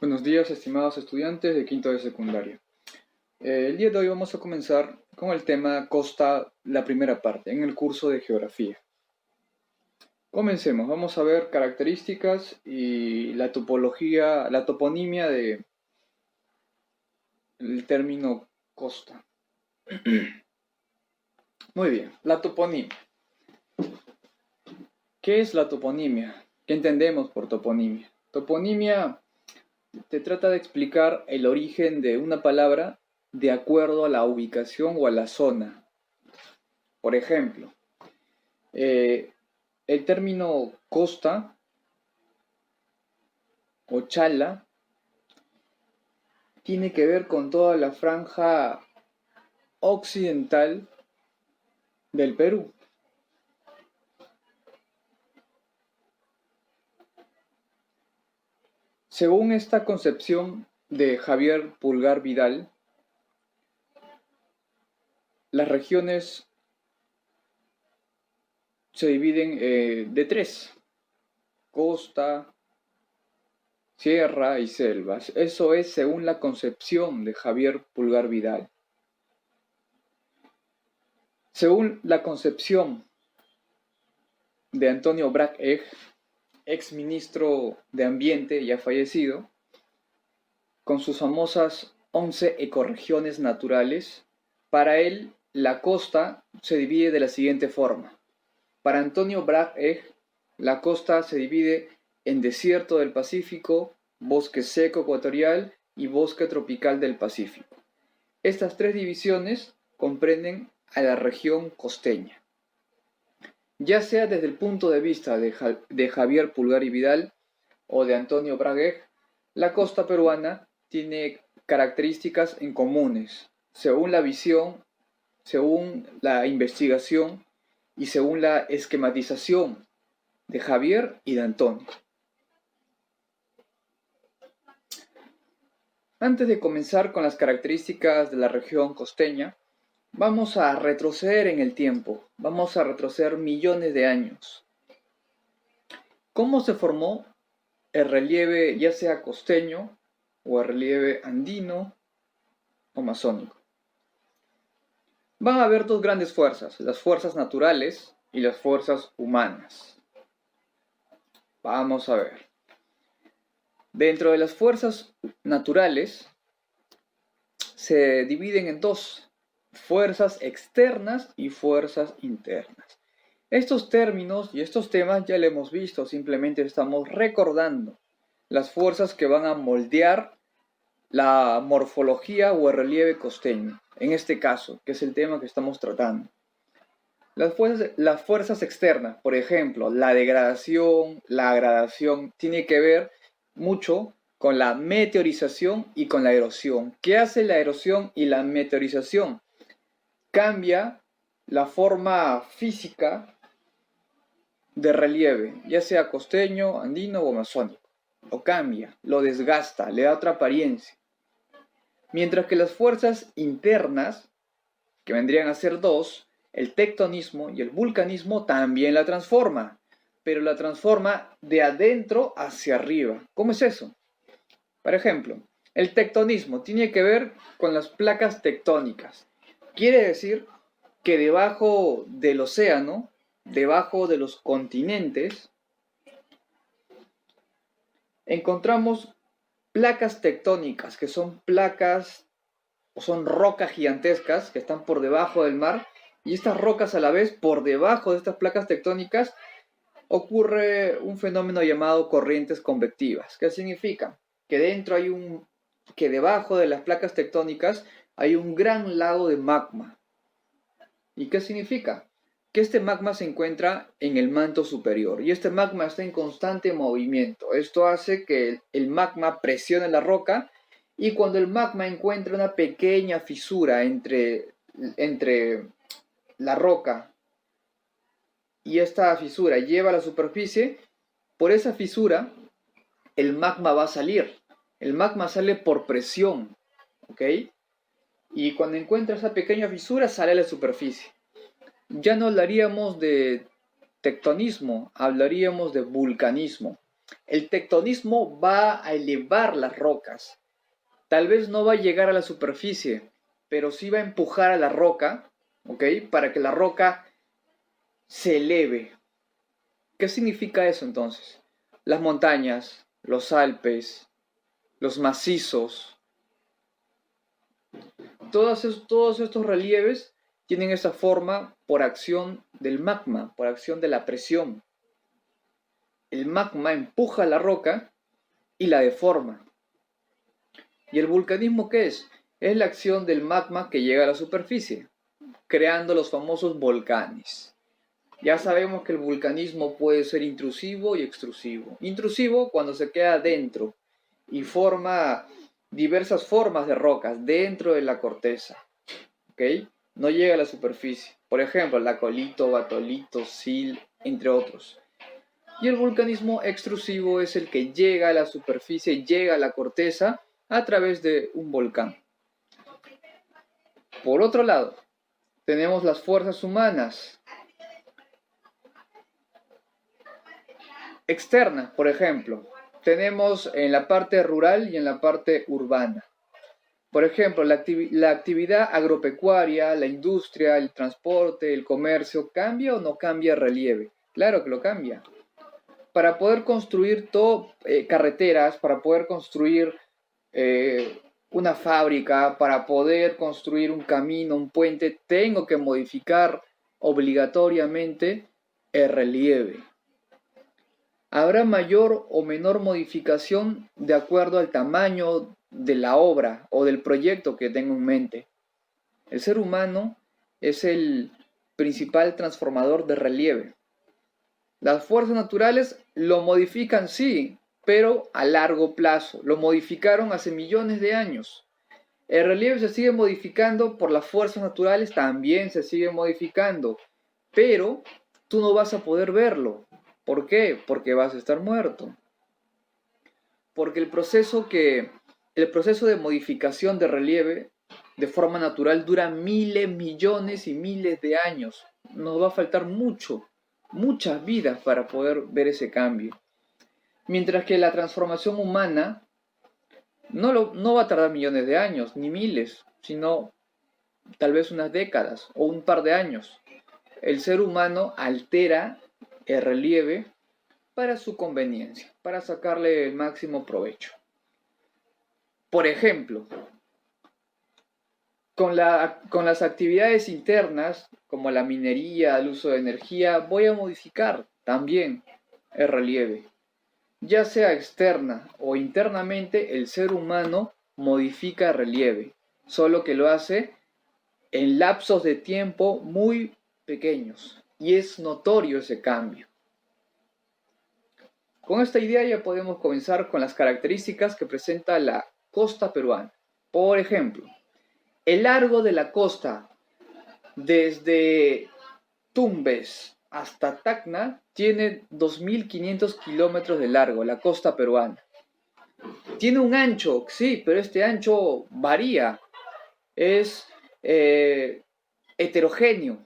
Buenos días, estimados estudiantes de quinto de secundaria. El día de hoy vamos a comenzar con el tema costa, la primera parte, en el curso de geografía. Comencemos, vamos a ver características y la topología, la toponimia del término costa. Muy bien, la toponimia. ¿Qué es la toponimia? ¿Qué entendemos por toponimia? Toponimia te trata de explicar el origen de una palabra de acuerdo a la ubicación o a la zona. Por ejemplo, el término costa o chala tiene que ver con toda la franja occidental del Perú. Según esta concepción de Javier Pulgar Vidal, las regiones se dividen de tres: costa, sierra y selvas. Eso es según la concepción de Javier Pulgar Vidal. Según la concepción de Antonio Bragg, ex ministro de Ambiente ya fallecido, con sus famosas 11 ecorregiones naturales, para él la costa se divide de la siguiente forma. Para Antonio Bragg, la costa se divide en desierto del Pacífico, bosque seco ecuatorial y bosque tropical del Pacífico. Estas tres divisiones comprenden a la región costeña. Ya sea desde el punto de vista de Javier Pulgar y Vidal o de Antonio Bragg, la costa peruana tiene características en comunes, según la visión, según la investigación y según la esquematización de Javier y de Antonio. Antes de comenzar con las características de la región costeña, vamos a retroceder en el tiempo, vamos a retroceder millones de años. ¿Cómo se formó el relieve, ya sea costeño o el relieve andino o amazónico? Van a haber dos grandes fuerzas, las fuerzas naturales y las fuerzas humanas. Vamos a ver. Dentro de las fuerzas naturales se dividen en dos: fuerzas externas y fuerzas internas. Estos términos y estos temas ya lo hemos visto, simplemente estamos recordando las fuerzas que van a moldear la morfología o el relieve costeño, en este caso, que es el tema que estamos tratando. Las fuerzas externas, por ejemplo, la degradación, la gradación, tiene que ver mucho con la meteorización y con la erosión. ¿Qué hace la erosión y la meteorización? Cambia la forma física de relieve, ya sea costeño, andino o amazónico. Lo cambia, lo desgasta, le da otra apariencia. Mientras que las fuerzas internas, que vendrían a ser dos, el tectonismo y el vulcanismo, también la transforma, pero la transforma de adentro hacia arriba. ¿Cómo es eso? Por ejemplo, el tectonismo tiene que ver con las placas tectónicas. Quiere decir que debajo del océano, debajo de los continentes, encontramos placas tectónicas, que son placas o son rocas gigantescas que están por debajo del mar, y estas rocas a la vez, por debajo de estas placas tectónicas, ocurre un fenómeno llamado corrientes convectivas. ¿Qué significa? Que debajo de las placas tectónicas hay un gran lago de magma. ¿Y qué significa? Que este magma se encuentra en el manto superior y este magma está en constante movimiento. Esto hace que el magma presione la roca, y cuando el magma encuentra una pequeña fisura entre la roca y esta fisura lleva a la superficie, por esa fisura el magma va a salir. El magma sale por presión, ¿ok? Y cuando encuentra esa pequeña fisura sale a la superficie. Ya no hablaríamos de tectonismo, hablaríamos de vulcanismo. El tectonismo va a elevar las rocas. Tal vez no va a llegar a la superficie, pero sí va a empujar a la roca, ¿ok? Para que la roca se eleve. ¿Qué significa eso entonces? Las montañas, los Alpes, los macizos, todos estos relieves tienen esa forma por acción del magma, por acción de la presión. El magma empuja la roca y la deforma. ¿Y el vulcanismo qué es? Es la acción del magma que llega a la superficie, creando los famosos volcanes. Ya sabemos que el vulcanismo puede ser intrusivo y extrusivo. Intrusivo cuando se queda dentro y forma diversas formas de rocas dentro de la corteza, ¿ok? No llega a la superficie. Por ejemplo, lacolito, batolito, sil, entre otros. Y el vulcanismo extrusivo es el que llega a la superficie, llega a la corteza a través de un volcán. Por otro lado, tenemos las fuerzas humanas externas, por ejemplo. Tenemos en la parte rural y en la parte urbana. Por ejemplo, la actividad agropecuaria, la industria, el transporte, el comercio, ¿cambia o no cambia el relieve? Claro que lo cambia. Para poder construir carreteras, para poder construir una fábrica, para poder construir un camino, un puente, tengo que modificar obligatoriamente el relieve. Habrá mayor o menor modificación de acuerdo al tamaño de la obra o del proyecto que tengo en mente. El ser humano es el principal transformador de relieve. Las fuerzas naturales lo modifican, sí, pero a largo plazo. Lo modificaron hace millones de años. El relieve se sigue modificando por las fuerzas naturales, también se sigue modificando, pero tú no vas a poder verlo. ¿Por qué? Porque vas a estar muerto. Porque el proceso de modificación de relieve de forma natural dura miles, millones y miles de años. Nos va a faltar muchas vidas para poder ver ese cambio. Mientras que la transformación humana no va a tardar millones de años, ni miles, sino tal vez unas décadas o un par de años. El ser humano altera el relieve para su conveniencia, para sacarle el máximo provecho. Por ejemplo, con las actividades internas, como la minería, el uso de energía, voy a modificar también el relieve. Ya sea externa o internamente, el ser humano modifica el relieve, solo que lo hace en lapsos de tiempo muy pequeños, y es notorio ese cambio. Con esta idea ya podemos comenzar con las características que presenta la costa peruana. Por ejemplo, el largo de la costa desde Tumbes hasta Tacna tiene 2.500 kilómetros de largo, la costa peruana. Tiene un ancho, sí, pero este ancho varía, es heterogéneo.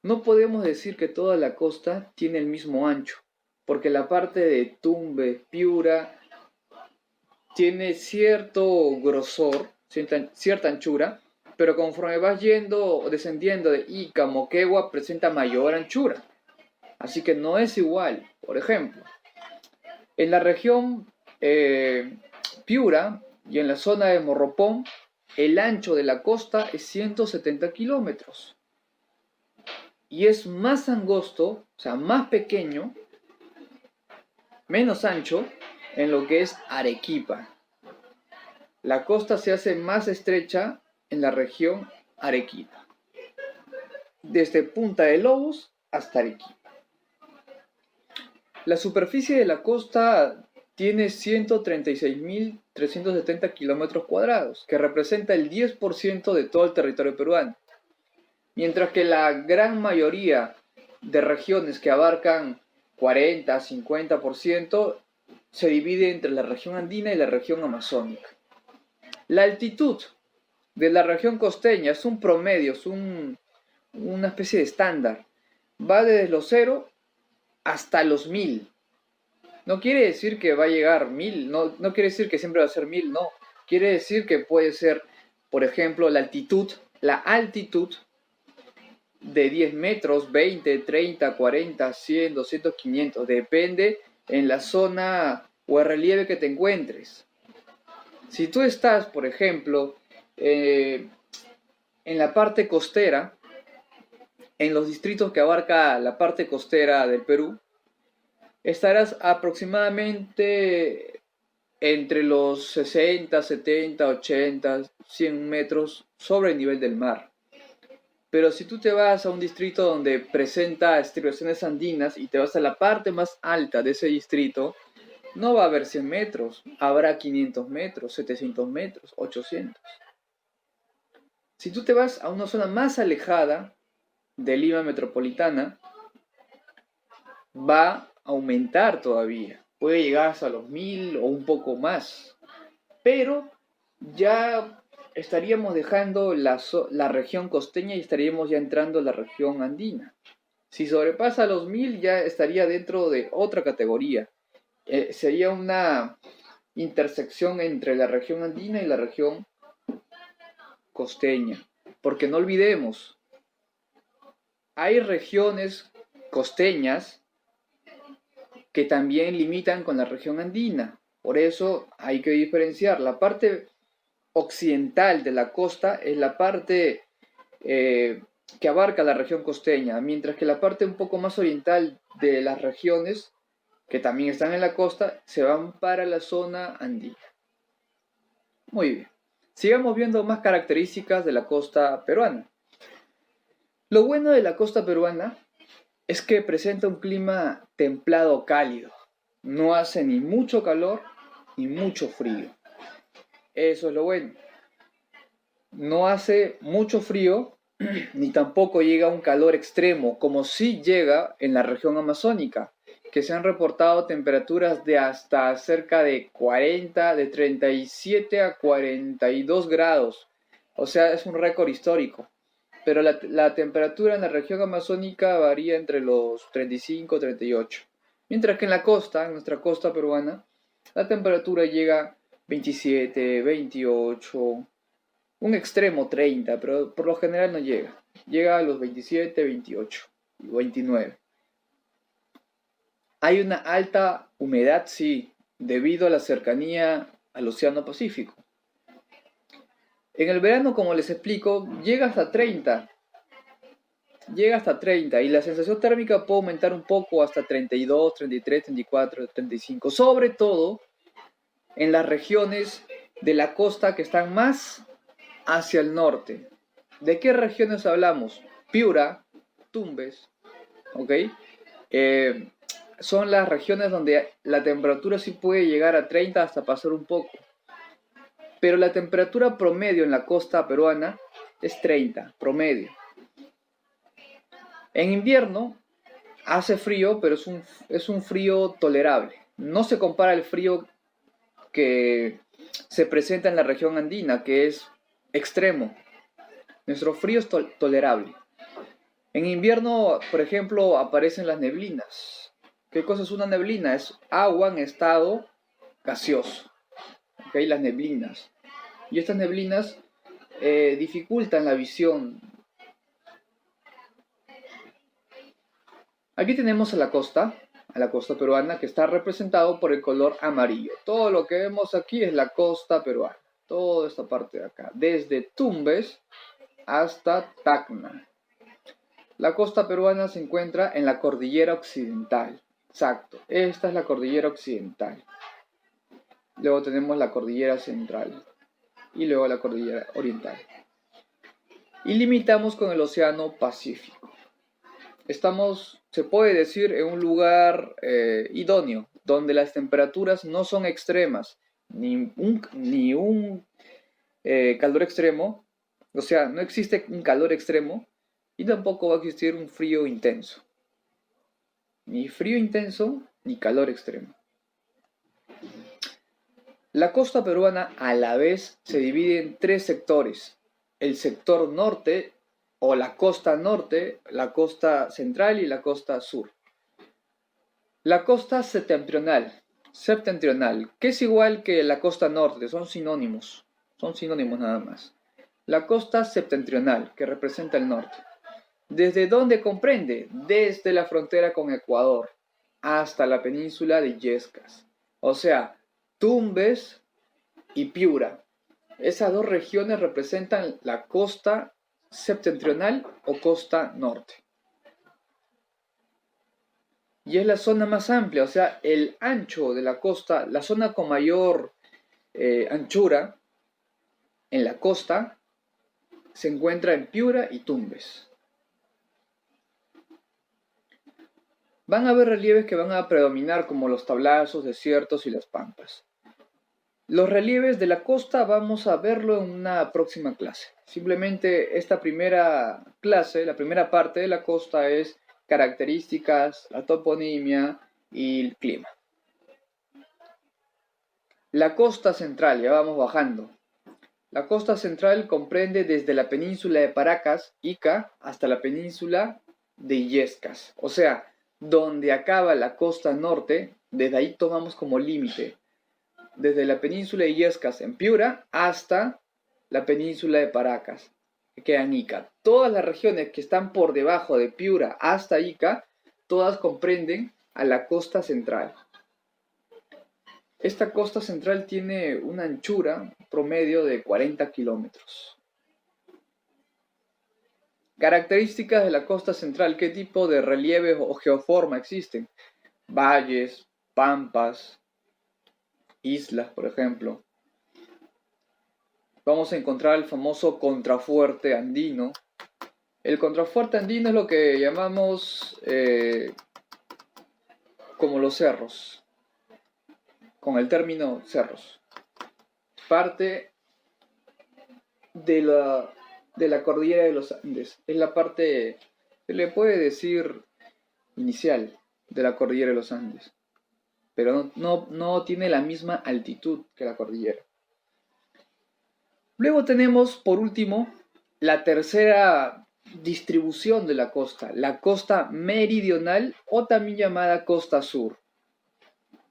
No podemos decir que toda la costa tiene el mismo ancho, porque la parte de Tumbes, Piura, tiene cierto grosor, cierta anchura, pero conforme vas yendo o descendiendo de Ica, Moquegua, presenta mayor anchura. Así que no es igual. Por ejemplo, en la región Piura y en la zona de Morropón, el ancho de la costa es 170 kilómetros. Y es más angosto, o sea, más pequeño, menos ancho, en lo que es Arequipa. La costa se hace más estrecha en la región Arequipa, desde Punta de Lobos hasta Arequipa. La superficie de la costa tiene 136.370 kilómetros cuadrados, que representa el 10% de todo el territorio peruano. Mientras que la gran mayoría de regiones que abarcan 40-50% se divide entre la región andina y la región amazónica. La altitud de la región costeña es un promedio, es una especie de estándar. Va desde los 0 hasta los 1000. No quiere decir que va a llegar 1000, no quiere decir que siempre va a ser 1000, no. Quiere decir que puede ser, por ejemplo, la altitud de 10 metros, 20, 30, 40, 100, 200, 500. Depende en la zona o el relieve que te encuentres. Si tú estás, por ejemplo, en la parte costera, en los distritos que abarca la parte costera del Perú, estarás aproximadamente entre los 60, 70, 80, 100 metros sobre el nivel del mar. Pero si tú te vas a un distrito donde presenta estribaciones andinas y te vas a la parte más alta de ese distrito, no va a haber 100 metros, habrá 500 metros, 700 metros, 800. Si tú te vas a una zona más alejada de Lima metropolitana, va a aumentar todavía. Puede llegar hasta los 1000 o un poco más. Pero ya estaríamos dejando la región costeña y estaríamos ya entrando a la región andina. Si sobrepasa los 1000 ya estaría dentro de otra categoría. Sería una intersección entre la región andina y la región costeña. Porque no olvidemos, hay regiones costeñas que también limitan con la región andina. Por eso hay que diferenciar. La parte occidental de la costa es la parte que abarca la región costeña, mientras que la parte un poco más oriental de las regiones, que también están en la costa, se van para la zona andina. Muy bien. Sigamos viendo más características de la costa peruana. Lo bueno de la costa peruana es que presenta un clima templado cálido. No hace ni mucho calor ni mucho frío. Eso es lo bueno. No hace mucho frío ni tampoco llega a un calor extremo, como sí llega en la región amazónica, que se han reportado temperaturas de hasta cerca de 40, de 37 a 42 grados. O sea, es un récord histórico. Pero la temperatura en la región amazónica varía entre los 35 y 38. Mientras que en la costa, en nuestra costa peruana, la temperatura llega a 27, 28, un extremo 30, pero por lo general no llega. Llega a los 27, 28 y 29. Hay una alta humedad, sí, debido a la cercanía al Océano Pacífico. En el verano, como les explico, llega hasta 30. Llega hasta 30 y la sensación térmica puede aumentar un poco hasta 32, 33, 34, 35. Sobre todo en las regiones de la costa que están más hacia el norte. ¿De qué regiones hablamos? Piura, Tumbes, ¿ok? Son las regiones donde la temperatura sí puede llegar a 30 hasta pasar un poco. Pero la temperatura promedio en la costa peruana es 30, promedio. En invierno hace frío, pero es un frío tolerable. No se compara al frío que se presenta en la región andina, que es extremo. Nuestro frío es tolerable. En invierno, por ejemplo, aparecen las neblinas. ¿Qué cosa es una neblina? Es agua en estado gaseoso. ¿Okay? Las neblinas. Y estas neblinas dificultan la visión. Aquí tenemos a la costa peruana, que está representado por el color amarillo. Todo lo que vemos aquí es la costa peruana. Toda esta parte de acá. Desde Tumbes hasta Tacna. La costa peruana se encuentra en la cordillera occidental. Exacto, esta es la cordillera occidental. Luego tenemos la cordillera central. Y luego la cordillera oriental. Y limitamos con el océano Pacífico. Estamos, se puede decir, en un lugar idóneo, donde las temperaturas no son extremas, ni un calor extremo. O sea, no existe un calor extremo y tampoco va a existir un frío intenso. Ni frío intenso, ni calor extremo. La costa peruana a la vez se divide en tres sectores. El sector norte, o la costa norte, la costa central y la costa sur. La costa septentrional, que es igual que la costa norte, son sinónimos nada más. La costa septentrional, que representa el norte. ¿Desde dónde comprende? Desde la frontera con Ecuador hasta la península de Illescas. O sea, Tumbes y Piura. Esas dos regiones representan la costa septentrional o costa norte. Y es la zona más amplia, o sea, el ancho de la costa, la zona con mayor anchura en la costa se encuentra en Piura y Tumbes. Van a haber relieves que van a predominar como los tablazos, desiertos y las pampas. Los relieves de la costa vamos a verlo en una próxima clase. Simplemente esta primera clase, la primera parte de la costa es características, la toponimia y el clima. La costa central, ya vamos bajando. La costa central comprende desde la península de Paracas, Ica, hasta la península de Illescas. O sea, donde acaba la costa norte, desde ahí tomamos como límite. Desde la península de Illescas en Piura hasta la península de Paracas, que queda en Ica. Todas las regiones que están por debajo de Piura hasta Ica, todas comprenden a la costa central. Esta costa central tiene una anchura promedio de 40 kilómetros. Características de la costa central. ¿Qué tipo de relieve o geoforma existen? Valles, pampas, islas, por ejemplo. Vamos a encontrar el famoso contrafuerte andino. El contrafuerte andino es lo que llamamos como los cerros, con el término cerros. Parte de la cordillera de los Andes. Es la parte, se le puede decir, inicial de la cordillera de los Andes. Pero no tiene la misma altitud que la cordillera. Luego tenemos, por último, la tercera distribución de la costa meridional o también llamada costa sur.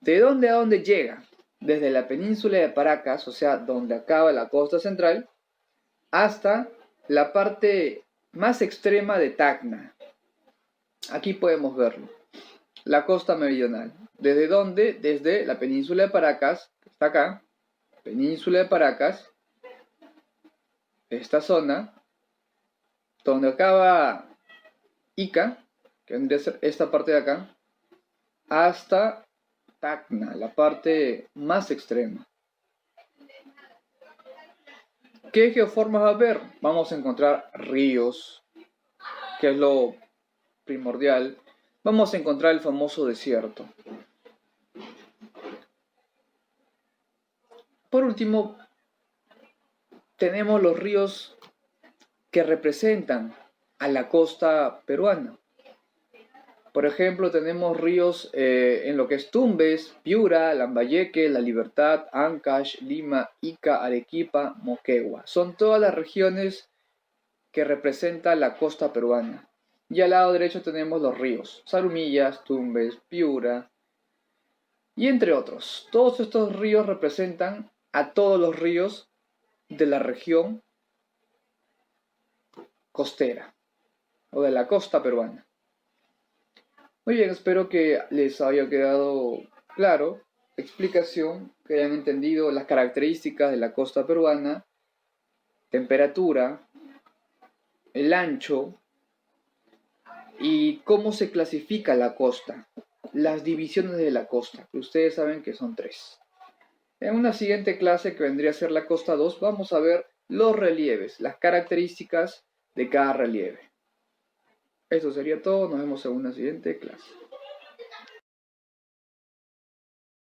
¿De dónde a dónde llega? Desde la península de Paracas, o sea, donde acaba la costa central, hasta la parte más extrema de Tacna. Aquí podemos verlo. La costa meridional. ¿Desde dónde? Desde la península de Paracas, que está acá, península de Paracas, esta zona, donde acaba Ica, que vendría a ser esta parte de acá, hasta Tacna, la parte más extrema. ¿Qué geoformas va a haber? Vamos a encontrar ríos, que es lo primordial. Vamos a encontrar el famoso desierto. Por último, tenemos los ríos que representan a la costa peruana. Por ejemplo, tenemos ríos en lo que es Tumbes, Piura, Lambayeque, La Libertad, Ancash, Lima, Ica, Arequipa, Moquegua. Son todas las regiones que representan la costa peruana. Y al lado derecho tenemos los ríos, Zarumillas, Tumbes, Piura, y entre otros. Todos estos ríos representan a todos los ríos de la región costera o de la costa peruana. Muy bien, espero que les haya quedado claro, explicación, que hayan entendido las características de la costa peruana, temperatura, el ancho y cómo se clasifica la costa, las divisiones de la costa, que ustedes saben que son 3. En una siguiente clase, que vendría a ser la costa 2, vamos a ver los relieves, las características de cada relieve. Eso sería todo, nos vemos en una siguiente clase.